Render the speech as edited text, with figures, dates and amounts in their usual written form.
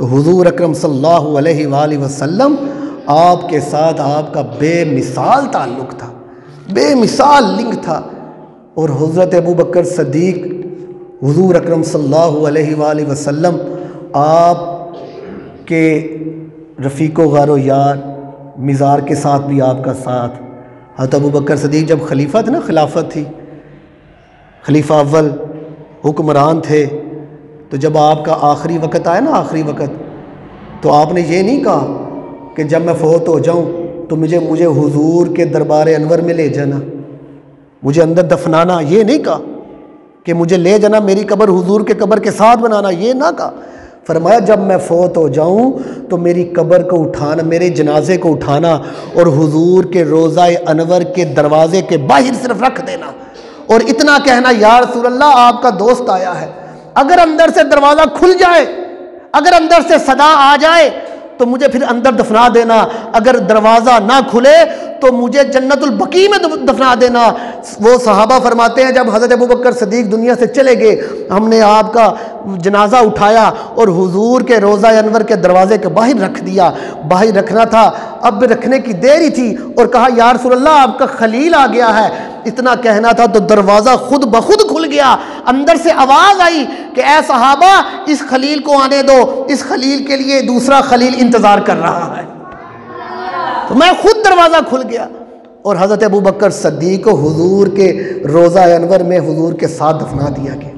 تو حضور اکرم صلی اللہ علیہ وآلہ وسلم آپ کے ساتھ آپ کا بے مثال تعلق تھا، بے مثال لنک تھا۔ اور حضرت ابوبکر صدیق حضور اکرم صلی اللہ علیہ وآلہ وسلم آپ کے رفیق و غار و یار، مزار کے ساتھ بھی آپ کا ساتھ۔ حضرت ابوبکر صدیق جب خلیفہ تھے نا، خلافت تھی، خلیفہ اول حکمران تھے، تو جب آپ کا آخری وقت آیا نا، آخری وقت، تو آپ نے یہ نہیں کہا کہ جب میں فوت ہو جاؤں تو مجھے حضور کے دربار انور میں لے جانا، مجھے اندر دفنانا، یہ نہیں کہا کہ مجھے لے جانا میری قبر حضور کے قبر کے ساتھ بنانا، یہ نہ کہا۔ فرمایا جب میں فوت ہو جاؤں تو میری قبر کو اٹھانا، میرے جنازے کو اٹھانا اور حضور کے روضہ انور کے دروازے کے باہر صرف رکھ دینا، اور اتنا کہنا یا رسول اللہ آپ کا دوست آیا ہے، اگر اندر سے دروازہ کھل جائے، اگر اندر سے صدا آ جائے تو مجھے پھر اندر دفنا دینا، اگر دروازہ نہ کھلے تو مجھے جنت البقیع میں دفنا دینا۔ وہ صحابہ فرماتے ہیں جب حضرت ابوبکر صدیق دنیا سے چلے گئے، ہم نے آپ کا جنازہ اٹھایا اور حضور کے روضہ انور کے دروازے کے باہر رکھ دیا، باہر رکھنا تھا، اب رکھنے کی دیر ہی تھی، اور کہا یا رسول اللہ آپ کا خلیل آ گیا ہے، اتنا کہنا تھا تو دروازہ خود بخود کھل گیا، اندر سے آواز آئی کہ اے صحابہ اس خلیل کو آنے دو، اس خلیل کے لیے دوسرا خلیل انتظار کر رہا ہے۔ تو میں خود دروازہ کھل گیا، اور حضرت ابوبکر صدیق کو حضور کے روضہ انور میں حضور کے ساتھ دفنا دیا گیا۔